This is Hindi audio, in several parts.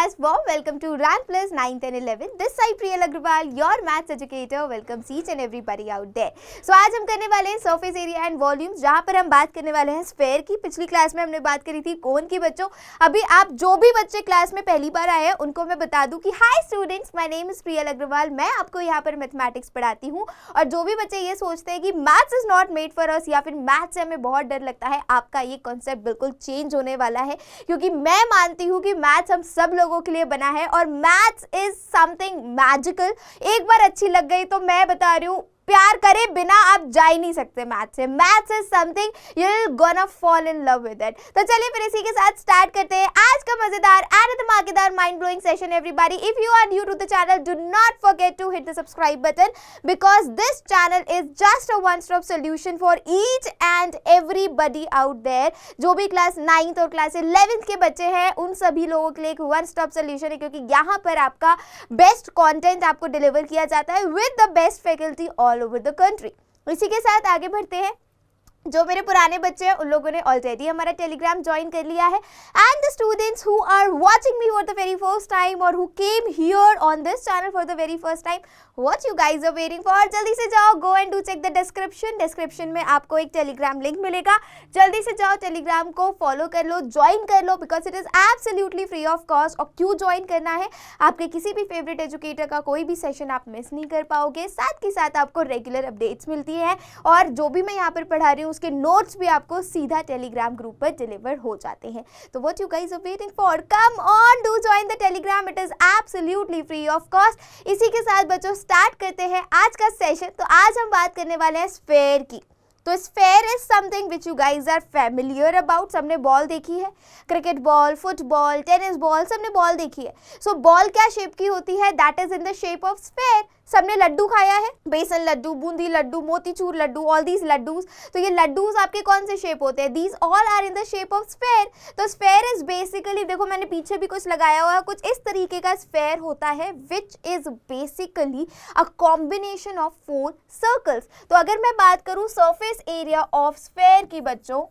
guys, warm welcome to Rank Plus 9th and 11th. This side Priyal Agrawal, your maths educator, welcomes each and everybody out there. So आज हम करने वाले हैं सरफेस एरिया एंड वॉल्यूम्स, जहाँ पर हम बात करने वाले हैं स्फेयर की। पिछली क्लास में हमने बात करी थी कोन की बच्चों। अभी आप जो भी बच्चे क्लास में पहली बार आए हैं उनको मैं बता दूं कि hi students, my name is Priyal Agrawal. मैं आपको यहाँ पर मैथमेटिक्स पढ़ाती हूँ। और जो भी बच्चे ये सोचते हैं कि maths is not made for us या फिर मैथ्स से हमें बहुत डर लगता है, आपका ये कॉन्सेप्ट बिल्कुल चेंज होने वाला है, क्योंकि मैं मानती हूँ कि मैथ्स हम सब लोगों के लिए बना है और मैथ्स इज समथिंग मैजिकल। एक बार अच्छी लग गई तो मैं बता रही हूँ, प्यार करे बिना आप जा ही नहीं सकते मैथ्स से। Maths is something you will gonna fall in love with it. तो चलिए फिर इसी के साथ स्टार्ट करते हैं आज का मजेदार एंड धमाकेदार mind blowing session. Everybody, if you are new to the channel, do not forget to hit the subscribe button, because this channel is just a one stop solution for each and everybody out there. जो भी क्लास 9th और क्लास 11th के बच्चे हैं उन सभी लोगों के लिए एक वन स्टॉप सोल्यूशन है, क्योंकि यहाँ पर आपका बेस्ट कंटेंट आपको डिलीवर किया जाता है with the best faculty all over the country. इसी के साथ आगे बढ़ते हैं। जो मेरे पुराने बच्चे हैं उन लोगों ने ऑलरेडी हमारा टेलीग्राम ज्वाइन कर लिया है, and the students who are watching me for the very first time और who came here on this channel for the very first time, what you guys are waiting for? जल्दी से जाओ, go and do check the description में आपको एक टेलीग्राम लिंक मिलेगा। जल्दी से जाओ, टेलीग्राम को फॉलो कर लो, ज्वाइन कर लो, because it is absolutely free of cost. और क्यों ज्वाइन करना है? आपके किसी भी फेवरेट एजुकेटर का कोई भी सेशन आप मिस नहीं कर पाओगे। साथ के साथ आपको रेगुलर अपडेट्स मिलती है और जो भी मैं यहाँ पर पढ़ा रही हूँ उसके नोट्स भी आपको सीधा टेलीग्राम ग्रुप पर डिलीवर हो जाते हैं। तो what you guys are waiting for? Come on, do join the Telegram, it is absolutely free of cost. इसी के साथ बच्चों स्टार्ट करते हैं आज का सेशन। तो आज हम बात करने वाले हैं स्फेयर की। तो sphere is something which you guys are familiar about. सबने बॉल देखी है, cricket ball, football, tennis ball, सबने बॉल देखी है। सो बॉल क्या शेप की होती है? That is in the shape of sphere. सबने लड्डू खाया है, बेसन लड्डू, बूंदी लड्डू, मोतीचूर लड्डू, ऑल दीज लड्डूज। तो ये लड्डूज आपके कौन से शेप होते हैं? These all are in the shape of sphere. तो स्फेयर इज बेसिकली, देखो मैंने पीछे भी कुछ लगाया हुआ है, कुछ इस तरीके का स्फेयर होता है विच is basically a combination of 4 circles. तो अगर मैं बात करूं सरफेस एरिया ऑफ स्फेयर की बच्चों,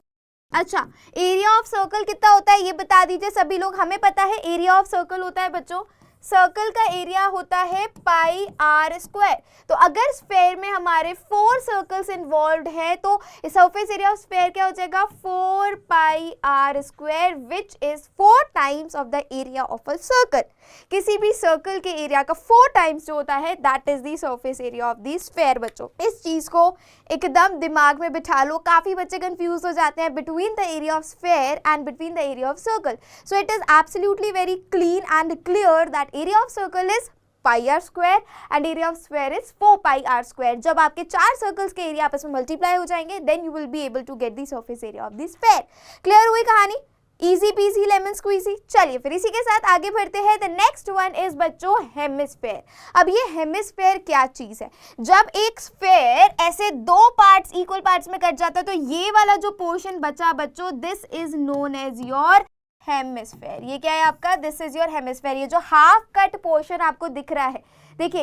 अच्छा एरिया ऑफ सर्कल कितना होता है ये बता दीजिए सभी लोग। हमें पता है एरिया ऑफ सर्कल होता है बच्चों, सर्कल का एरिया होता है पाई आर स्क्वायर। तो अगर स्फेयर में हमारे 4 सर्कल्स इन्वॉल्व है तो सरफेस एरिया ऑफ स्फेयर क्या हो जाएगा? 4 pi r square, which is 4 times of the area of a circle. किसी भी सर्कल के एरिया का 4 टाइम्स जो होता है that is the surface area of the sphere. बच्चों इस चीज को एकदम दिमाग में बिठा लो। काफी बच्चे कंफ्यूज हो जाते हैं between the area of sphere and between the area of circle. So it is absolutely very clean and clear that area of circle is pi r square and area of sphere is 4 pi r square. जब आपके 4 सर्कल्स के एरिया आपस में मल्टीप्लाई हो जाएंगे then you will be able to get the surface area of the sphere. Clear हुई कहानी? Easy PC lemon squeezy. चलिए फिर इसी के साथ आगे बढ़ते हैं। द नेक्स्ट वन इज बच्चों हेमिस्फेयर। अब ये हेमिस्फेयर क्या चीज है? जब एक स्फेयर ऐसे 2 पार्ट्स इक्वल पार्ट्स में कट जाता है तो ये वाला जो पोर्शन बचा बच्चों, this is known as your hemisphere. ये क्या है आपका? This is your hemisphere. ये जो हाफ कट पोर्शन आपको दिख रहा है, देखिए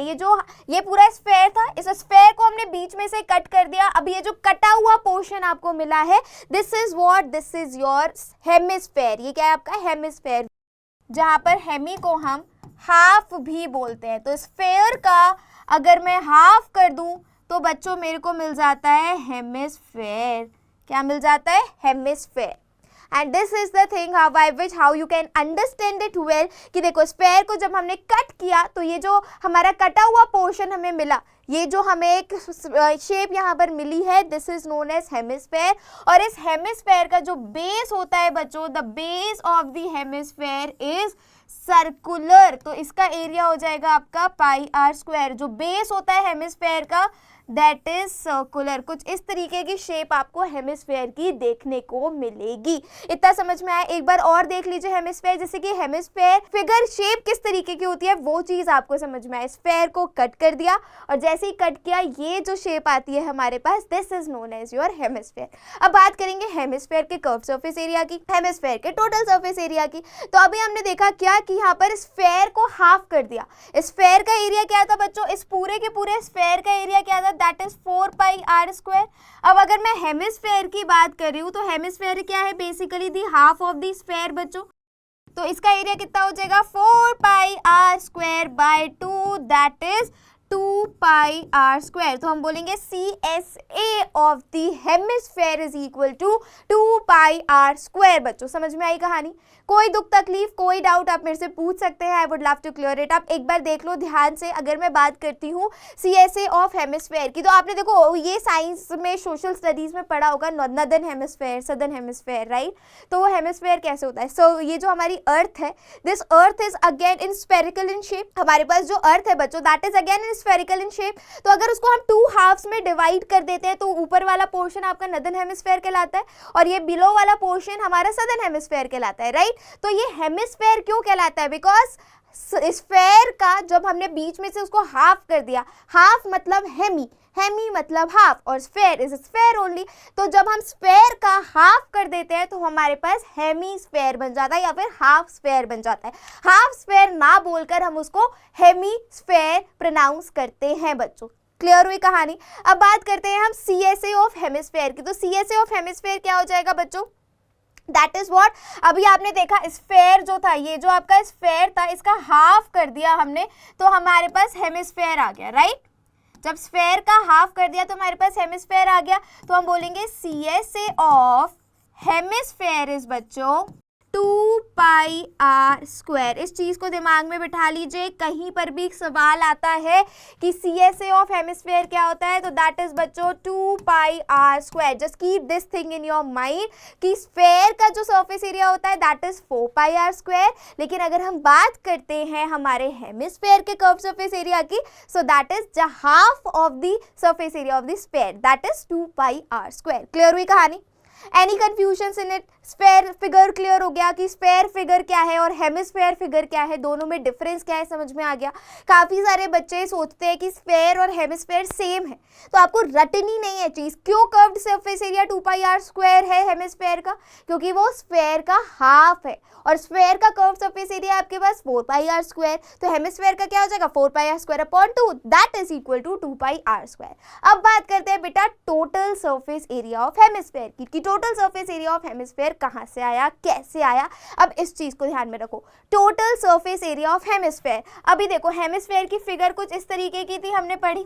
ये पूरा स्फेयर था, इस स्फेयर को हमने बीच में से कट कर दिया। अब ये जो कटा हुआ पोर्शन आपको मिला है, this is what? This is your hemisphere. ये क्या है आपका? हेमिस्फेयर, जहां पर हेमी को हम हाफ भी बोलते हैं। तो स्फेयर का अगर मैं हाफ कर दूं तो बच्चों मेरे को मिल जाता है हेमिस्फेयर। क्या मिल जाता है? Hemisphere. And this is the thing how you can understand it well कि देखो स्फेयर को जब हमने कट किया तो ये जो हमारा कटा हुआ पोर्शन हमें मिला, ये जो हमें एक शेप यहाँ पर मिली है, this is known as hemisphere. और इस हेमिस्फेयर का जो बेस होता है बच्चों, the base of the hemisphere is circular. तो इसका एरिया हो जाएगा आपका पाई आर स्क्वायर। जो बेस होता है हेमिस्फेयर का दैट इज सर्कुलर। कुछ इस तरीके की शेप आपको हेमिस्फेयर की देखने को मिलेगी। इतना समझ में आया? एक बार और देख लीजिए हेमिस्फेयर। जैसे कि हेमिस्फेयर फिगर शेप किस तरीके की होती है वो चीज आपको समझ में आए। स्फेयर को कट कर दिया और जैसे ही कट किया ये जो शेप आती है हमारे पास, this is known as your hemisphere. अब बात करेंगे हेमिस्फेयर के कर्व सरफेस एरिया की, हेमिस्फेयर के टोटल सरफेस एरिया की। तो अभी हमने देखा क्या कि यहाँ पर स्फेयर को हाफ कर दिया। स्फेयर का एरिया क्या था बच्चों? इस पूरे के पूरे स्फेयर का एरिया क्या था? That is 4 pi r square. अब अगर मैं हेमिस्फेयर की बात कर रही हूँ तो हेमिस्फेयर क्या है? Basically the half of the sphere बच्चों। तो इसका एरिया कितना हो जाएगा 4 pi r square by 2, that is 2 pi r square. तो हम बोलेंगे CSA of the hemisphere is equal to 2 pi r square. बच्चों समझ में आई कहानी? कोई दुख तकलीफ कोई डाउट आप मेरे से पूछ सकते हैं, I would love to clear it. आप एक बार देख लो ध्यान से। अगर मैं बात करती हूँ CSA ऑफ हेमिस्फेयर की, तो आपने देखो ये साइंस में सोशल स्टडीज में पढ़ा होगा, northern hemisphere southern hemisphere, right? तो वो हेमिस्फेयर कैसे होता है? सो ये जो हमारी अर्थ है, this earth is again in spherical in shape. हमारे पास जो अर्थ है बच्चों, that is again in spherical in shape. तो अगर उसको हम 2 हाफ्स में डिवाइड कर देते हैं तो ऊपर वाला पोर्शन आपका नॉर्दर्न हेमिस्फेयर कहलाता है और ये बिलो वाला पोर्शन हमारा सदर्न हेमिस्फेयर कहलाता है, राइट? तो ये हेमिस्फेयर क्यों कहलाता है? बिकॉज स्फेयर का जब हमने बीच में से उसको हाफ कर दिया, हाफ मतलब हेमी, हेमी मतलब हाफ और स्फेयर इज स्फेयर ओनली। तो जब हम स्फेयर का हाफ कर देते हैं तो हमारे पास हेमी स्फेयर बन जाता है या फिर हाफ स्फेयर बन जाता है। हाफ स्फेयर ना बोलकर हम उसको हेमी स्फेयर प्रोनाउंस करते हैं बच्चों। क्लियर हुई कहानी? अब बात करते हैं हम CSA ऑफ हेमिस्फेयर की। तो CSA ऑफ हेमिस्फेयर क्या हो जाएगा बच्चों? दैट इज व्हाट, अभी आपने देखा स्फेयर जो था, ये जो आपका स्फेयर था इसका हाफ कर दिया हमने तो हमारे पास हेमिस्फेयर आ गया, राइट? जब स्फेयर का हाफ कर दिया तो हमारे पास हेमिस्फेयर आ गया। तो हम बोलेंगे CSA ऑफ हेमिस्फेयर इज बच्चों 2 पाई आर स्क्वायर। इस चीज को दिमाग में बिठा लीजिए, कहीं पर भी सवाल आता है कि CSA ऑफ हेमिस्फेयर क्या होता है, तो दैट इज बच्चों 2 pi r square. Just keep this thing in your mind कि स्फेयर का जो सरफेस एरिया होता है that is 4 pi r square, लेकिन अगर हम बात करते हैं हमारे हेमिस्फेयर के कर्व सरफेस एरिया की, so that is the half of the surface area of the sphere, that is 2 pi r square. Clear हुई कहानी? Any confusion in it? Sphere figure clear हो गया कि स्फेयर फिगर क्या है और हेमिस्फेयर फिगर क्या है, दोनों में डिफरेंस क्या है समझ में आ गया। काफ़ी सारे बच्चे सोचते हैं कि स्फेयर और हेमिस्फेयर सेम है, तो आपको रटनी नहीं है चीज़। क्यों curved surface area 2 pi r square है हेमिस्फेयर का? क्योंकि वो स्फेयर का हाफ है और स्फेयर का कर्व्ड सरफेस एरिया आपके पास 4 पाई आर स्क्वायर। तो हेमिस्फेयर का क्या हो जाएगा 4 pi r square upon 2, that is equal to 2 pi r square. अब बात करते हैं बेटा total surface area of hemisphere की, कि total surface area of hemisphere कहाँ से आया, कैसे आया। अब इस चीज को ध्यान में रखो, total surface area of hemisphere. अभी देखो हेमिस्फेयर की फिगर कुछ इस तरीके की थी, हमने पढ़ी।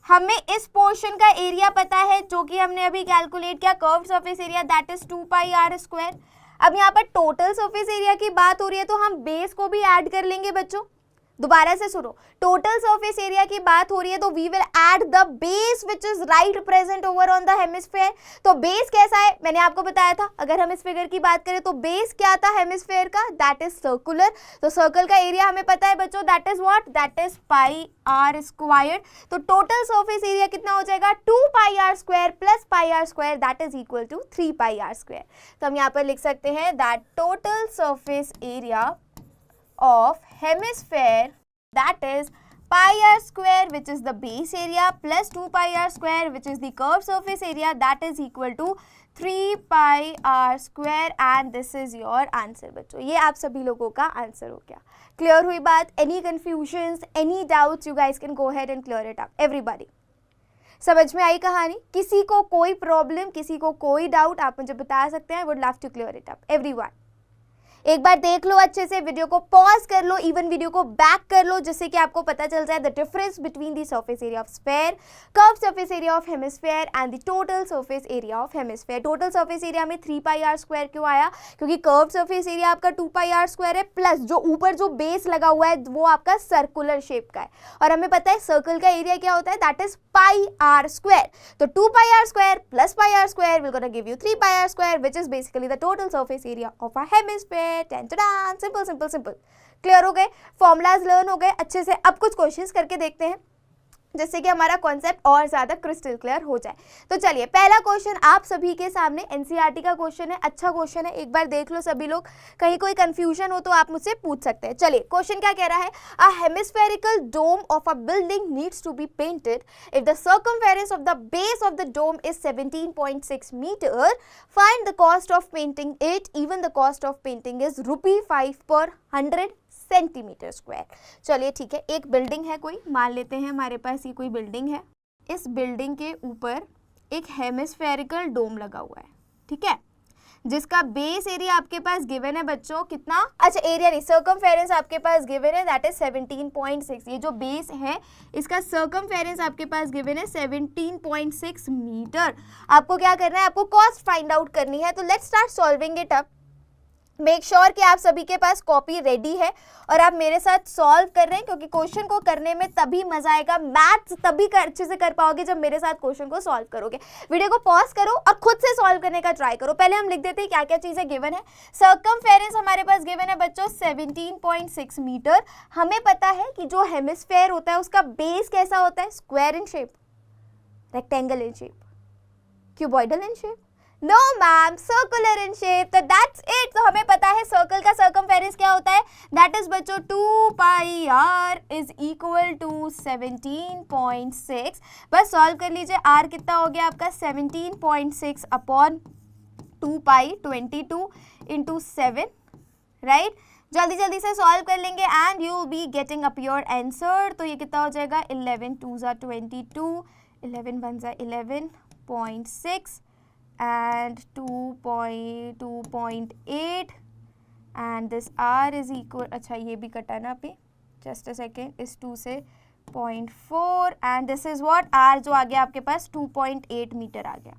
हमें इस पोर्शन का एरिया पता है जो कि हमने अभी कैलकुलेट किया, curve surface area that is 2 pi r square. अब यहाँ पर टोटल सरफेस एरिया की बात हो रही है तो हम बेस को भी ऐड कर लेंगे बच्चों। दोबारा से सुनो, टोटल सरफेस एरिया की बात हो रही है तो we will add the base which is right present over on the hemisphere. तो बेस कैसा है मैंने आपको बताया था, अगर हम इस फिगर की बात करें तो बेस क्या था हेमिस्फेयर का, दैट इज सर्कुलर। तो सर्कल का एरिया हमें पता है बच्चों, that is what, that is pi r square. तो टोटल सरफेस एरिया कितना हो जाएगा 2 pi r square plus pi r square, that is equal to 3 pi r square. तो हम यहाँ पर लिख सकते हैं that total surface area of hemisphere that is pi r square which is the base area plus 2 pi r square which is the curved surface area that is equal to 3 pi r square and this is your answer बच्चों। ये आप सभी लोगों का आंसर हो गया। क्लियर हुई बात? Any confusions, any doubts, you guys can go ahead and clear it up everybody. समझ में आई कहानी? किसी को कोई प्रॉब्लम, किसी को कोई डाउट आप मुझे बता सकते हैं, would love to clear it up everyone. एक बार देख लो अच्छे से, वीडियो को पॉज कर लो, इवन वीडियो को बैक कर लो, जिससे कि आपको पता चल जाए the difference between the surface area of sphere, curve surface area of hemisphere and the total surface area of hemisphere. Total surface area में 3 पाई आर स्क्वायर क्यों आया? क्योंकि कर्व सरफेस एरिया आपका 2 पाई आर स्क्वायर है, प्लस जो ऊपर जो बेस लगा हुआ है वो आपका सर्कुलर शेप का है और हमें पता है सर्कल का एरिया क्या होता है, that is pi r square. तो 2 pi r square plus pi r square will gonna give you 3 pi r square which is basically the total surface area of a hemisphere. Simple simple simple. Clear हो गए? फॉर्मूलाज लर्न हो गए अच्छे से। अब कुछ क्वेश्चंस करके देखते हैं जिससे कि हमारा कॉन्सेप्ट और ज़्यादा क्रिस्टल क्लियर हो जाए। तो चलिए पहला क्वेश्चन आप सभी के सामने एनसीईआरटी का क्वेश्चन है, अच्छा क्वेश्चन है, एक बार देख लो सभी लोग, कहीं कोई कंफ्यूजन हो तो आप मुझसे पूछ सकते हैं। चलिए क्वेश्चन क्या कह रहा है, a hemispherical dome of a building needs to be painted if the circumference of the base of the dome is 17.6 metre, find the cost of painting it, even the cost of painting is ₹5 पर 100 सेंटीमीटर स्क्वायर। चलिए ठीक है, एक बिल्डिंग है कोई, मान लेते हैं हमारे पास ये कोई बिल्डिंग है, इस बिल्डिंग के ऊपर एक हेमिस्फेरिकल डोम लगा हुआ है, ठीक है। जिसका बेस एरिया आपके पास गिवन है बच्चों कितना, अच्छा एरिया नहीं, सर्कमफेरेंस आपके पास गिवन है दैट इज 17.6। ये जो बेस है इसका सर्कमफेरेंस आपके पास गिवन है 17.6 मीटर। आपको क्या करना है, आपको कॉस्ट फाइंड आउट करनी है। तो let's start solving it up. Make sure कि आप सभी के पास कॉपी रेडी है और आप मेरे साथ सॉल्व कर रहे हैं, क्योंकि क्वेश्चन को करने में तभी मजा आएगा, मैथ्स तभी अच्छे से कर पाओगे जब मेरे साथ क्वेश्चन को सॉल्व करोगे। वीडियो को पॉज करो और खुद से सॉल्व करने का ट्राई करो। पहले हम लिख देते हैं क्या क्या चीजें गिवन है। सर्कमफेरेंस हमारे पास गिवन है बच्चों 17.6 मीटर। हमें पता है कि जो हेमिस्फेयर होता है उसका बेस कैसा होता है, square in shape, rectangle in shape, cuboidal in shape, no ma'am circular in shape. तो दैट्स इट। तो हमें पता है सर्कल का सर्कमफेरेंस क्या होता है, दैट इज बच्चों 2 पाई r इज इक्वल टू 17.6। बस सॉल्व कर लीजिए। r कितना हो गया आपका 17.6 अपॉन 2 पाई 22 इंटू 7, राइट। जल्दी जल्दी से सॉल्व कर लेंगे and you will be getting up your answer. तो ये कितना हो जाएगा 11 2 ज़ा 22, 11 1 ज़ा 11.6 and 2.8 and this r is equal, अच्छा ये भी कटा ना अभी, just a second, इस 2 से 0.4 and this is what r जो आ गया आपके पास 2.8 मीटर आ गया।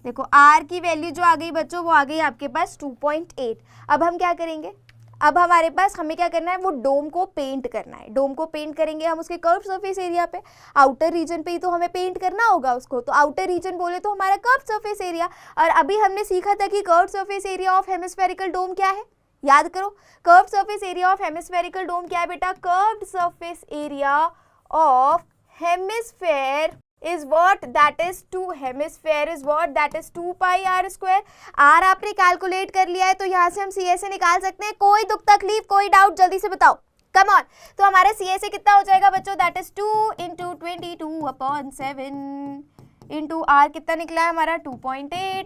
देखो r की वैल्यू जो आ गई बच्चों वो आ गई आपके पास 2.8। अब हम क्या करेंगे, अब हमारे पास हमें क्या करना है, वो डोम को पेंट करना है। डोम को पेंट करेंगे हम उसके कर्व सरफेस एरिया पे, आउटर रीजन पे ही तो हमें पेंट करना होगा उसको। तो आउटर रीजन बोले तो हमारा कर्व सरफेस एरिया। और अभी हमने सीखा था कि curve surface area of hemispherical dome क्या है, याद करो। Curve surface area of hemispherical dome क्या है बेटा, curved surface area of hemisphere is what, that is 2, hemisphere is what, that is 2 pi r square। r आपने कैलकुलेट कर लिया है तो यहाँ से हम CSA निकाल सकते हैं। कोई दुख तकलीफ कोई डाउट जल्दी से बताओ, कम ऑन। तो हमारा CSA कितना हो जाएगा बच्चों, that is 2 into 22/7 into r कितना निकला है हमारा 2.8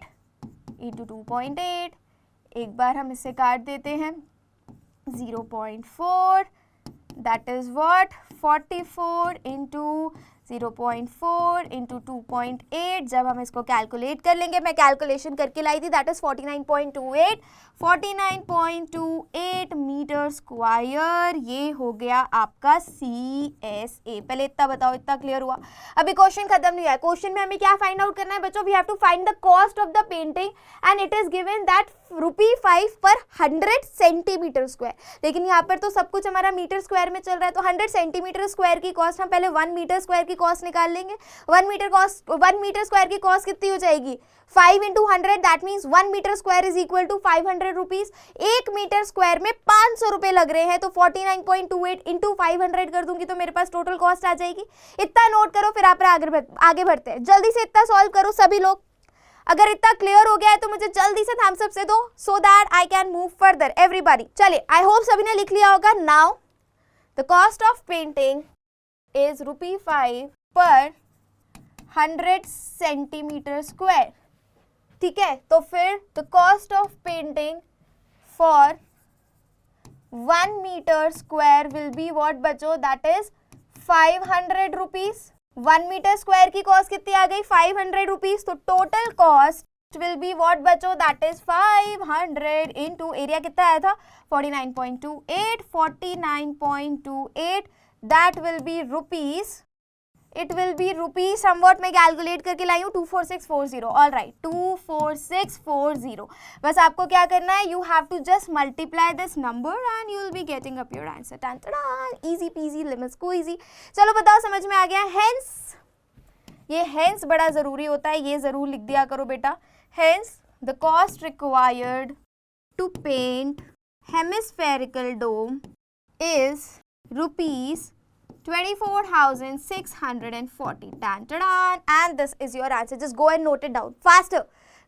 into 2.8। एक बार हम इससे काट देते हैं 0.4, that is what 44 into 0.4 into 2.8। जब हम इसको कैलकुलेट कर लेंगे, मैं कैलकुलेशन करके लाई थी, दैट इज 49.28 मीटर स्क्वायर। ये हो गया आपका CSA। पहले इतना बताओ, इतना क्लियर हुआ। अभी क्वेश्चन खत्म नहीं हुआ है। क्वेश्चन में हमें क्या फाइंड आउट करना है बच्चों, we have to find the cost of the painting and it is given that ₹5 पर 100 सेंटीमीटर स्क्वायर। लेकिन यहाँ पर तो सब कुछ हमारा मीटर स्क्वायर में चल रहा है, तो 100 सेंटीमीटर स्क्वायर की कॉस्ट, हम पहले 1 मीटर स्क्वायर की कॉस्ट निकाल लेंगे। 1 मीटर स्क्वायर की कॉस्ट कितनी हो जाएगी, 5 into 100, that means 1 metre square is equal to 500 rupees. 1 metre square में 500 रुपए लग रहे हैं, तो 49.28 इंटू 500 कर दूंगी तो मेरे पास टोटल कॉस्ट आ जाएगी। इतना नोट करो, फिर आप आगे बढ़ते हैं। जल्दी से इतना सॉल्व करो सभी लोग। अगर इतना क्लियर हो गया है तो मुझे जल्दी से थम्स अप से दो, so that I can move further everybody. चलिए, आई होप सभी ने लिख लिया होगा। Now the cost of painting is ₹5 पर 100 सेंटीमीटर स्क्वायर। ठीक है, तो फिर the cost of painting for 1 metre square will be what बच्चों, that is 500 rupees. 1 metre square की कॉस्ट कितनी आ गई, 500 रुपीज। तो total cost will be what बच्चों, दैट इज 500 इंटू एरिया कितना आया था 49.28 that will be rupees. It will be rupees somewhat, मैं कैलकुलेट करके लाई हूँ 24640। All right, 24640। बस आपको क्या करना है, you have to just multiply this number and you will be getting up your answer. Easy peasy लिमिट्स को इजी। चलो बताओ, समझ में आ गया। हेंस, ये हेंस बड़ा जरूरी होता है, ये जरूर लिख दिया करो बेटा। Hence the cost required to paint hemispherical dome is ₹24,640 and this is your answer. Just go and note it down faster.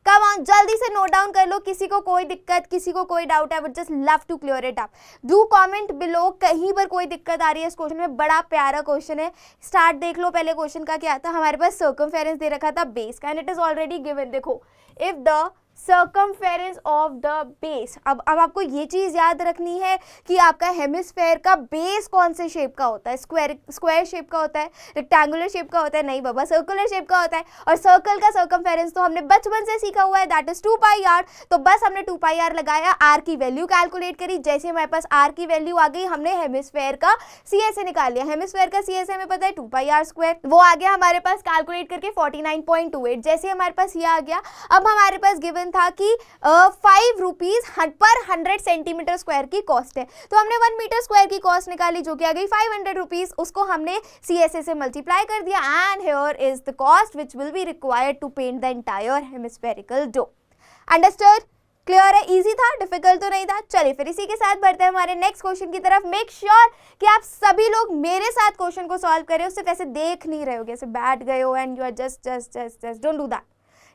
Come on, जल्दी से नोट डाउन कर लो। किसी को कोई दिक्कत, किसी को कोई डाउट है, would just love to clear it up. Do comment below कहीं पर कोई दिक्कत आ रही है इस क्वेश्चन में। बड़ा प्यारा क्वेश्चन है। स्टार्ट देख लो, पहले क्वेश्चन का क्या था, हमारे पास सर्कमफेरेंस दे रखा था बेस का and it is already given. देखो, if the circumference of the base. अब आपको ये चीज याद रखनी है कि आपका हेमिस्फेयर का बेस कौन से शेप का होता है, स्क्वायर शेप का होता है, रेक्टेंगुलर शेप का होता है, नहीं बाबा सर्कुलर शेप का होता है। और सर्कल का सर्कमफेरेंस तो हमने बचपन से सीखा हुआ है, दैट इज 2 पाई आर। तो बस हमने 2 पाई आर लगाया, आर की वैल्यू कैलकुलेट करी, जैसे हमारे पास आर की वैल्यू आ गई हमने हेमिस्फेयर का CSA निकाल लिया। हेमिस्फेयर का CSA हमें पता है 2 पाई आर स्क्वायर, वो आ गया हमारे पास कैलकुलेट करके 49.28। जैसे हमारे पास ये आ गया, अब हमारे पास गिवन था कि 5 रुपीज पर 100 सेंटीमीटर स्क्वायर की कॉस्ट है, तो हमने 1 मीटर स्क्वायर की कॉस्ट निकाली जो कि आ गई 500 रुपीज, उसको हमने CSA से मल्टीप्लाई कर दिया and here is the cost which will be required to paint the entire hemispherical dome. Understood? Clear है? इजी था, डिफिकल्ट तो नहीं था। चलिए फिर इसी के साथ बढ़ते हैं हमारे नेक्स्ट क्वेश्चन की तरफ। मेक श्योर कि आप सभी लोग मेरे साथ क्वेश्चन को सॉल्व करें, उससे कैसे देख नहीं रहे हो, कैसे बैठ गए हो and you are just don't do that.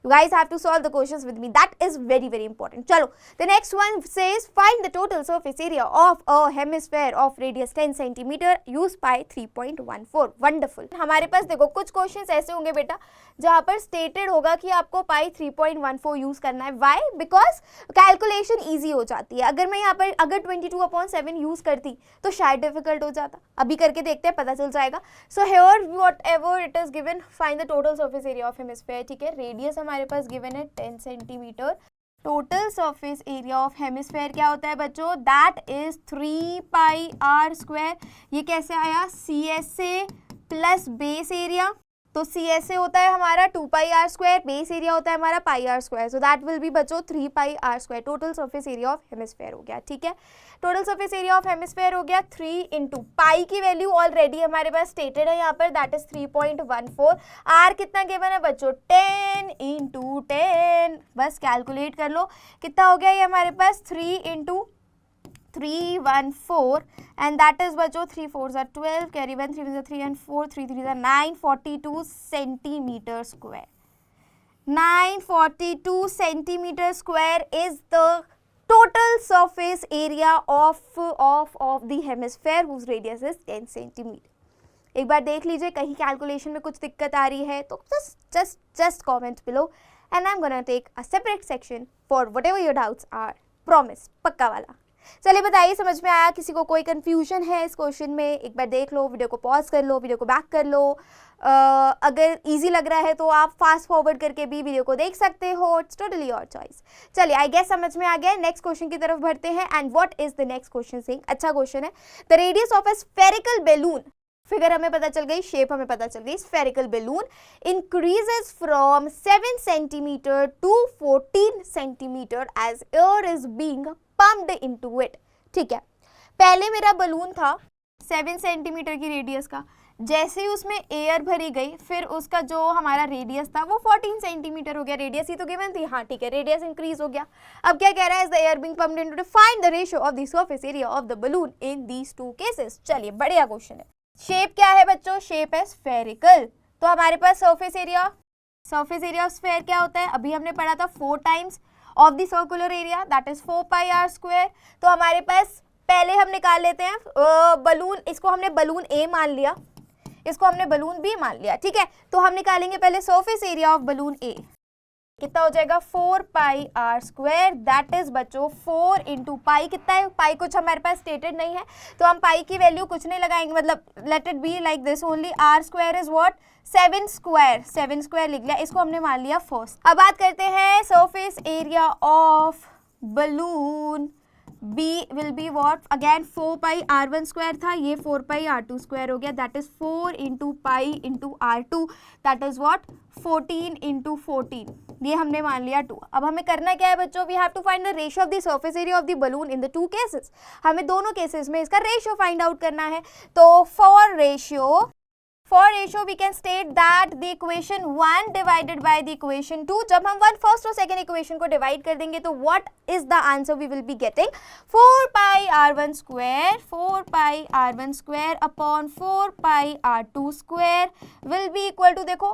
You guys have to solve the questions with me. That is very very important. चलो, the next one says find the total surface area of a hemisphere of radius 10 centimeter used by 3.14. Wonderful. हमारे पास देखो कुछ क्वेश्चंस ऐसे होंगे बेटा जहाँ पर स्टेटेड होगा कि आपको पाई 3.14 यूज करना है। वाई? बिकॉज कैलकुलेशन ईजी हो जाती है। अगर मैं यहाँ पर अगर 22/7 यूज करती तो शायद डिफिकल्ट हो जाता। अभी करके देखते हैं, पता चल जाएगा। So here whatever it is given, find the total surface area of hemisphere. ठीक है, रेडियस हमारे पास गिवन है 10 centimetre. Total surface area of hemisphere क्या होता है बच्चों? That is 3 pi r square. ये कैसे आया? CSA plus base area. तो CSA होता है हमारा 2 pi r square, base area होता है हमारा pi r square, so that will be बच्चों 3 pi r square. Total surface area of hemisphere हो गया। ठीक है, total surface area of hemisphere हो गया 3 इंटू पाई की वैल्यू ऑलरेडी हमारे पास स्टेटेड है यहाँ पर, दैट इज 3.14। आर कितना गिवन है बच्चों? 10 इंटू 10, बस कैलकुलेट कर लो कितना हो गया ये हमारे पास, 3 इंटू 314 and that is बच्चों 3 4s are 12, carry 1 3 3 and 4 3 3 are 942 centimeter square. 942 centimeter square is the total surface area of the hemisphere whose radius is 10 centimeter. एक बार देख लीजिए, कहीं कैलकुलेशन में कुछ दिक्कत आ रही है तो just comment below and I'm gonna take a separate section for whatever your doubts are. Promise, पक्का वाला। चलिए बताइए, समझ में आया? किसी को कोई कंफ्यूजन है इस क्वेश्चन में? एक बार देख लो, वीडियो को पॉज कर लो, वीडियो को बैक कर लो। अगर इजी लग रहा है तो आप फास्ट फॉरवर्ड करके भी वीडियो को देख सकते हो, इट्स टोटली योर चॉइस। चलिए, आई गेस समझ में आ गया। नेक्स्ट क्वेश्चन की तरफ बढ़ते हैं and what is the next question saying? अच्छा क्वेश्चन है। The radius of a spherical balloon, figure हमें पता चल गई, शेप हमें पता चल गई, spherical balloon increases from 7 centimeter to 14 centimeter as air is being pumped into it. ठीक है, पहले मेरा बलून था 7 सेंटीमीटर की रेडियस का, जैसे ही उसमें एयर भरी गई फिर उसका जो हमारा रेडियस था वो 14 सेंटीमीटर हो गया। रेडियस ही तो गिवन थी, हाँ ठीक है, रेडियस इंक्रीज हो गया। अब क्या कह रहा है? The air being pumped into it, find the ratio of the surface area of the balloon in these two cases. चलिए, बढ़िया क्वेश्चन है। शेप क्या है बच्चों? शेप है स्फेरिकल। तो हमारे पास सरफेस एरिया ऑफ स्फेयर क्या होता है? अभी हमने पढ़ा था 4 times of the circular area, that is 4 pi r square. तो हमारे पास पहले हम निकाल लेते हैं बलून, इसको हमने बलून ए मान लिया, इसको हमने बलून बी मान लिया। ठीक है, तो हम निकालेंगे पहले सरफेस एरिया ऑफ बलून ए। कितना हो जाएगा? 4 pi r square, that is बच्चों 4 इंटू पाई। कितना है? पाई कुछ हमारे पास स्टेटेड नहीं है तो हम पाई की वैल्यू कुछ नहीं लगाएंगे, मतलब let it be like this only. R square is what? 7 square लिख लिया, इसको हमने मान लिया फर्स्ट। अब बात करते हैं surface area of balloon B will be what? Again 4 pi R1 square था, ये 4 पाई R2 स्क्वायर हो गया, that is 4 into pi into R2, that is what? 14 into 14, ये हमने मान लिया 2। अब हमें करना क्या है बच्चों? We have to find the ratio of the surface area of the balloon in the 2 cases. हमें दोनों केसेस में इसका रेशियो फाइंड आउट करना है। तो for ratio we can state that the equation 1 divided by the equation 2, जब हम फर्स्ट और सेकेंड इक्वेशन को डिवाइड कर देंगे तो what is the answer we will be getting? 4 pi R1 square upon 4 pi R2 square will be equal to, देखो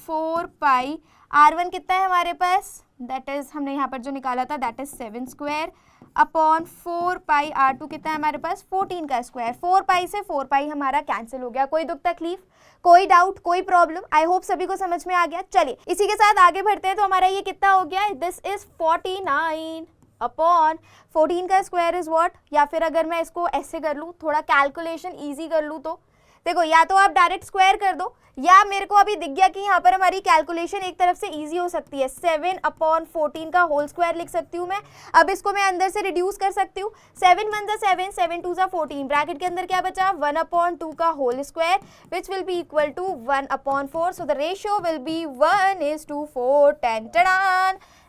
4 pi R1 कितना है हमारे पास? दैट इज हमने यहाँ पर जो निकाला था that is 7 square upon 4 pi R2 कितना है हमारे पास 14 का स्क्वायर। 4 पाई से 4 पाई हमारा कैंसिल हो गया। कोई दुख तकलीफ, कोई डाउट, कोई प्रॉब्लम? आई होप सभी को समझ में आ गया। चलिए इसी के साथ आगे बढ़ते हैं। तो हमारा ये कितना हो गया, दिस इज 49 अपॉन 14 का स्क्वायर इज व्हाट, या फिर अगर मैं इसको ऐसे कर लूँ, थोड़ा कैलकुलेशन ईजी कर लूँ, तो देखो या तो आप डायरेक्ट स्क्वायर कर दो, या मेरे को अभी दिख गया कि यहाँ पर हमारी कैलकुलेशन एक तरफ से इजी हो सकती है। 7 अपॉन 14 का होल स्क्वायर लिख सकती हूँ मैं। अब इसको मैं अंदर से रिड्यूस कर सकती हूँ। 7 1 जा 7, 7 2 जा 14, ब्रैकेट के अंदर क्या बचा 1 अपॉन 2 का whole square which will be equal to 1 upon 4। So the ratio will be 1:4 ten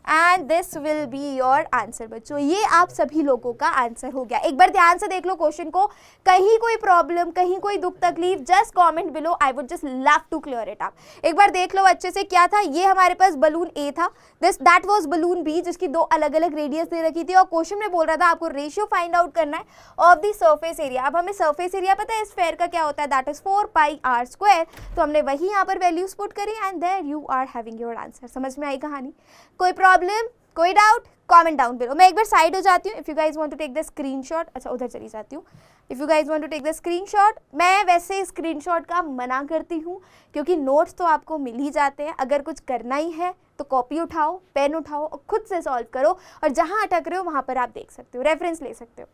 and this will be your answer. बच्चों ये आप सभी लोगों का आंसर हो गया। एक बार ध्यान से देख लो क्वेश्चन को, कहीं कोई प्रॉब्लम, कहीं कोई दुख तकलीफ, just comment below, I would just love to clear it up. एक बार देख लो अच्छे से क्या था। ये हमारे पास बलून ए था, दैट वाज बलून बी जिसकी दो अलग अलग रेडियस दे रखी थी, और क्वेश्चन में बोल रहा था आपको रेशियो फाइंड आउट करना है ऑफ द सरफेस एरिया। अब हमें सरफेस एरिया पता है स्फेयर का क्या होता है, that is 4 pi R square. तो हमने वही यहाँ पर वैल्यूज पुट करी and there you are having your answer. समझ में आई कहानी? कोई प्रॉब्लम, कोई डाउट, कमेंट डाउन बिलो। मैं एक बार साइड हो जाती हूँ। If you guys want to take the screenshot, अच्छा उधर चली जाती हूँ। If you guys want to take the screenshot, मैं वैसे स्क्रीनशॉट का मना करती हूँ क्योंकि नोट्स तो आपको मिल ही जाते हैं। अगर कुछ करना ही है तो कॉपी उठाओ, पेन उठाओ और खुद से सॉल्व करो, और जहाँ अटक रहे हो वहाँ पर आप देख सकते हो, रेफरेंस ले सकते हो।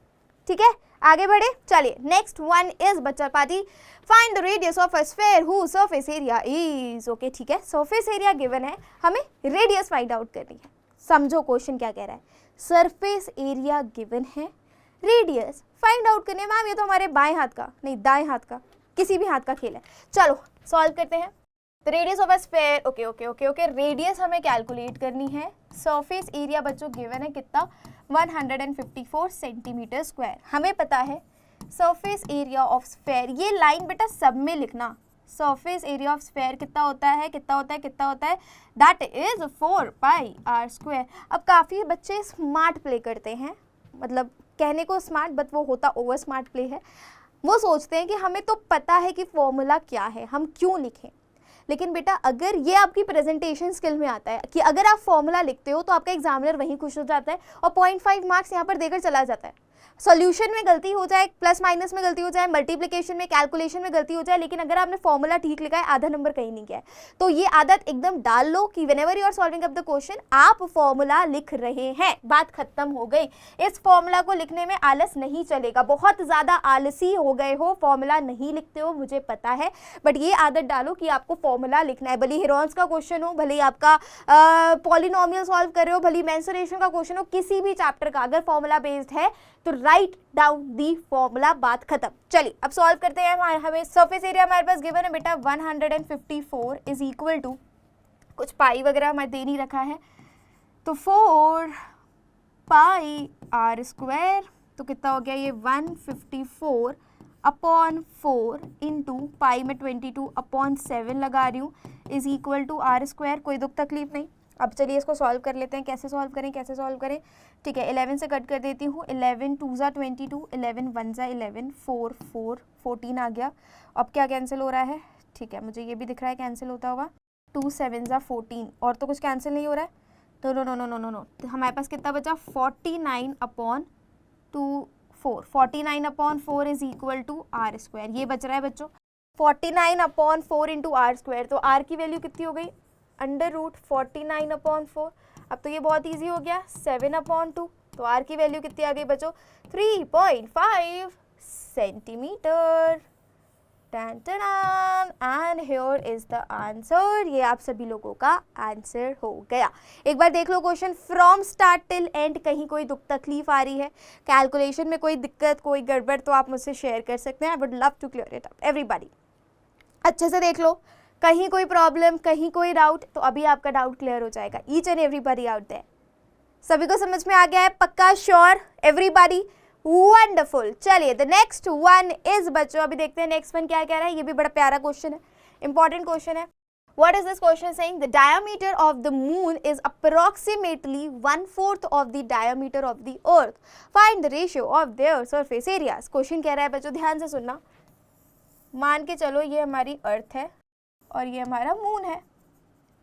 ठीक है, आगे बढ़े। चलिए नेक्स्ट वन इज बच्चा party, find the radius of a sphere who surface area is. Okay ठीक है, सरफेस एरिया गिवन है, हमें रेडियस फाइंड आउट करनी है। समझो क्वेश्चन क्या कह रहा है, सरफेस एरिया गिवन है, रेडियस फाइंड आउट करने। मैम ये तो हमारे बाएं हाथ का नहीं दाएं हाथ का, किसी भी हाथ का खेल है। चलो सॉल्व करते हैं। तो radius of a sphere, okay okay okay okay, radius हमें कैलकुलेट करनी है। सरफेस एरिया बच्चों गिवन है कितना 154 सेंटीमीटर स्क्वायर। हमें पता है सरफेस एरिया ऑफ स्फीयर, ये लाइन बेटा सब में लिखना, सरफेस एरिया ऑफ स्फीयर कितना होता है, कितना होता है, कितना होता है, that is 4 pi R square. अब काफ़ी बच्चे स्मार्ट प्ले करते हैं, मतलब कहने को स्मार्ट बट वो होता ओवर स्मार्ट प्ले है। वो सोचते हैं कि हमें तो पता है कि फॉर्मूला क्या है, हम क्यों लिखें। लेकिन बेटा अगर ये आपकी प्रेजेंटेशन स्किल में आता है कि अगर आप फॉर्मूला लिखते हो तो आपका एग्जामिनर वहीं खुश हो जाता है और 0.5 मार्क्स यहाँ पर देकर चला जाता है। सॉल्यूशन में गलती हो जाए, प्लस माइनस में गलती हो जाए, मल्टीप्लिकेशन में, कैलकुलेशन में गलती हो जाए, लेकिन अगर आपने फॉर्मूला ठीक लिखा है आधा नंबर कहीं नहीं गया है। तो ये आदत एकदम डाल लो कि whenever you are solving up the question आप फॉर्मूला लिख रहे हैं, बात खत्म हो गई। इस फॉर्मूला को लिखने में आलस नहीं चलेगा। बहुत ज़्यादा आलसी हो गए हो, फॉर्मूला नहीं लिखते हो, मुझे पता है, बट ये आदत डालो कि आपको फॉर्मूला लिखना है। भले हेरोन्स का क्वेश्चन हो, भले आपका पॉलिनोमियल सॉल्व कर रहे हो, भले मेंसुरेशन का क्वेश्चन हो, किसी भी चैप्टर का अगर फॉर्मूला बेस्ड है तो राइट डाउन दी फॉर्मूला, बात खत्म। चलिए अब सॉल्व करते हैं। हमें सरफेस एरिया हमारे पास गिवन है बेटा 154 इज इक्वल टू, कुछ पाई वगैरह हमें दे नहीं रखा है, तो 4 पाई R स्क्वायर, तो कितना हो गया ये 154 अपॉन 4 इंटू पाई में 22 अपॉन 7 लगा रही हूँ is equal to R square. कोई दुख तकलीफ नहीं। अब चलिए इसको सॉल्व कर लेते हैं। कैसे सॉल्व करें, कैसे सॉल्व करें? ठीक है, 11 से कट कर देती हूँ। 11 2 जा 22, 11 1 जा 11, 4 4 14 आ गया। अब क्या कैंसिल हो रहा है? ठीक है, मुझे ये भी दिख रहा है कैंसिल होता होगा। 2 7 जा 14, और तो कुछ कैंसिल नहीं हो रहा है। तो no no no no no no, तो हमारे पास कितना बचा 49 upon 2 4, 49 upon 4 is equal to R square. ये बच रहा है बच्चों 49 अपॉन 4 इंटू R स्क्वायर। तो R की वैल्यू कितनी हो गई अंडर रूट 49 अपॉन 4। अब तो ये बहुत ईजी हो गया 7 अपॉन 2। तो R की वैल्यू कितनी आ गई बच्चों 3.5 centimetre. And here is the answer. ये आप सभी लोगों का आंसर हो गया। एक बार देख लो question from start till end, कहीं कोई दुख तकलीफ आ रही है, कैलकुलेशन में कोई दिक्कत, कोई गड़बड़, तो आप मुझसे शेयर कर सकते हैं। I would love to clear it up everybody. अच्छे से देख लो, कहीं कोई प्रॉब्लम, कहीं कोई डाउट, तो अभी आपका डाउट क्लियर हो जाएगा। Each and everybody out there, सभी को समझ में आ गया है पक्का? Sure everybody? वंडरफुल। चलिए द नेक्स्ट वन इज बच्चों, अभी देखते हैं नेक्स्ट वन क्या कह रहा है। ये भी बड़ा प्यारा क्वेश्चन है, इंपॉर्टेंट क्वेश्चन है। What is this question saying? The diameter of the moon is approximately 1/4 of the diameter of the earth. Find the ratio of their surface areas. Question कह रहा है बच्चों, ध्यान से सुनना। मान के चलो ये हमारी अर्थ है और ये हमारा मून है,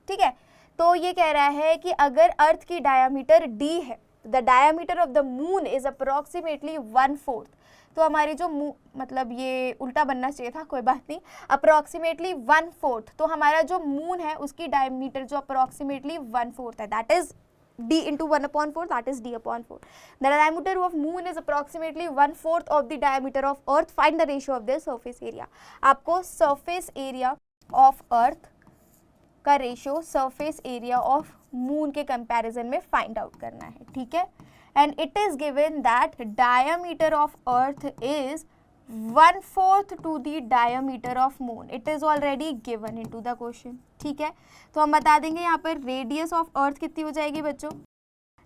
ठीक है। तो ये कह रहा है कि अगर अर्थ की डायमीटर d है, the diameter of the moon is approximately 1/4, तो हमारी जो मतलब ये उल्टा बनना चाहिए था, कोई बात नहीं, अप्रोक्सीमेटली 1/4, तो हमारा जो मून है उसकी डायमीटर जो अप्रोक्सीमेटली 1/4 है, that is d into 1/4, that is d upon 4. The diameter of moon is approximately 1/4 of the diameter of earth. Find the ratio of their surface area. आपको surface area of earth का ratio surface area of moon के कंपैरिजन में फाइंड आउट करना है, ठीक है। And it is given that diameter of earth is 1/4 to the diameter of moon, it is already given into the question, ठीक है। तो हम बता देंगे यहाँ पर रेडियस ऑफ अर्थ कितनी हो जाएगी बच्चों,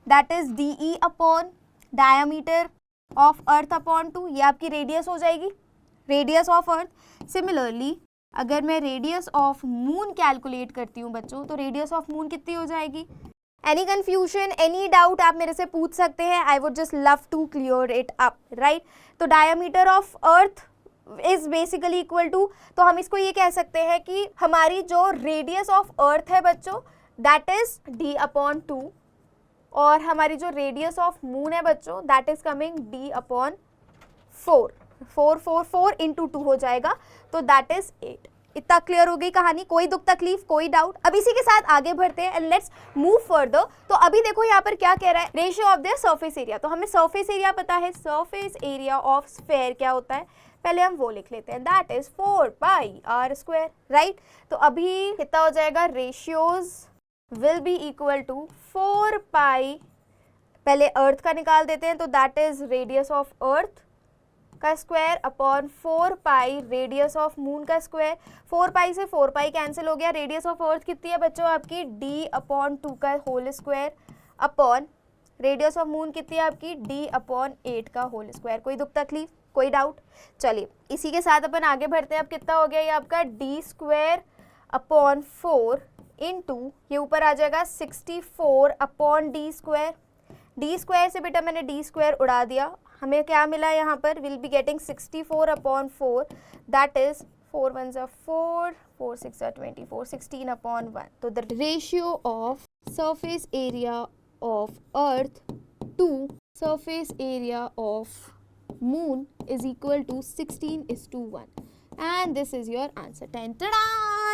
that is DE upon diameter of earth upon 2, ये आपकी रेडियस हो जाएगी, रेडियस ऑफ अर्थ। सिमिलरली अगर मैं रेडियस ऑफ मून कैलकुलेट करती हूँ बच्चों, तो रेडियस ऑफ मून कितनी हो जाएगी। एनी कन्फ्यूजन, एनी डाउट आप मेरे से पूछ सकते हैं, I would just love to clear it up, right. तो diameter of earth is basically equal to, तो हम इसको ये कह सकते हैं कि हमारी जो रेडियस ऑफ अर्थ है बच्चों दैट इज d अपॉन 2, और हमारी जो रेडियस ऑफ मून है बच्चों that is coming d upon 4, 4 into 2 हो जाएगा, तो दैट इज 8। इतना क्लियर हो गई कहानी, कोई दुख तकलीफ, कोई डाउट। अब इसी के साथ आगे बढ़ते हैं एंड लेट्स मूव फर्दर। तो अभी देखो यहाँ पर क्या कह रहा है, ratio of their surface area. तो हमें सरफेस एरिया पता है, सरफेस एरिया ऑफ स्फेयर क्या होता है, पहले हम वो लिख लेते हैं, दैट इज 4πr², राइट। तो अभी कितना हो जाएगा, ratios will be equal to 4π, पहले अर्थ का निकाल देते हैं, तो that is radius of earth का square upon 4π radius of moon का स्क्वायर। 4π से 4π कैंसिल हो गया, रेडियस ऑफ अर्थ कितनी है बच्चों आपकी d अपॉन 2 का whole square upon radius of moon कितनी है आपकी d अपॉन 8 का होल स्क्वायर। कोई दुख तकलीफ, कोई डाउट। चलिए इसी के साथ अपन आगे बढ़ते हैं। अब कितना हो गया ये आपका d² अपॉन 4 इंटू ये ऊपर आ जाएगा 64 अपॉन d²। d² से बेटा मैंने d² उड़ा दिया, हमें क्या मिला यहाँ पर, will be getting 64 upon 4, that is 4 1 4, 4 6 24, 16 upon 1। So the ratio of surface area of earth to surface area of moon is equal to 16:1, and this is your answer.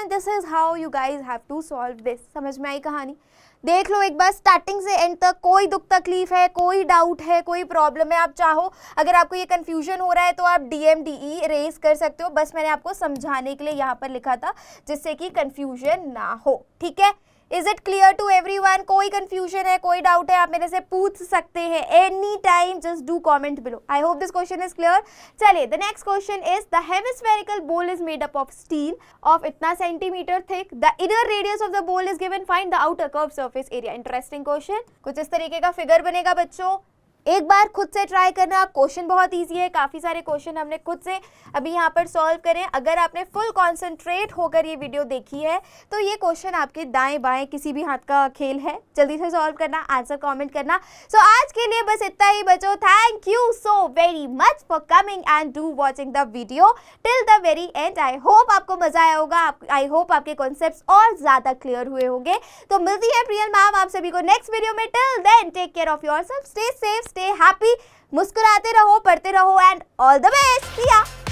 This is how you guys have to solve this. समझ में आई कहानी। देख लो एक बार स्टार्टिंग से एंड तक, कोई दुख तकलीफ है, कोई डाउट है, कोई प्रॉब्लम है, आप चाहो अगर आपको ये कंफ्यूजन हो रहा है तो आप DMDE रेज कर सकते हो, बस मैंने आपको समझाने के लिए यहाँ पर लिखा था जिससे कि कंफ्यूजन ना हो, ठीक है। Is it clear to everyone? कोई कंफ्यूजन है, कोई डाउट है, आप मेरे से पूछ सकते हैं any time, just do comment below. I hope this question is clear. चलिए the next question is, the hemispherical bowl is made up of steel of इतना centimetre thick, the inner radius of the bowl is given, find the outer curve surface area. Interesting question, कुछ इस तरीके का फिगर बनेगा बच्चों, एक बार खुद से ट्राई करना। क्वेश्चन बहुत इजी है, काफ़ी सारे क्वेश्चन हमने खुद से अभी यहाँ पर सॉल्व करें। अगर आपने फुल कॉन्सेंट्रेट होकर ये वीडियो देखी है तो ये क्वेश्चन आपके दाएं बाएं किसी भी हाथ का खेल है, जल्दी से सॉल्व करना, आंसर कमेंट करना। सो आज के लिए बस इतना ही बच्चों। Thank you so very much for coming and do watching the video till the very and. I hope आपको मजा आया होगा, आई होप आपके कॉन्सेप्ट्स और ज़्यादा क्लियर हुए होंगे। तो मिलती है प्रियल मैम आप सभी को नेक्स्ट वीडियो में। Till then take care of yourself, stay safe, stay happy, मुस्कुराते रहो, पढ़ते रहो एंड ऑल द बेस्ट।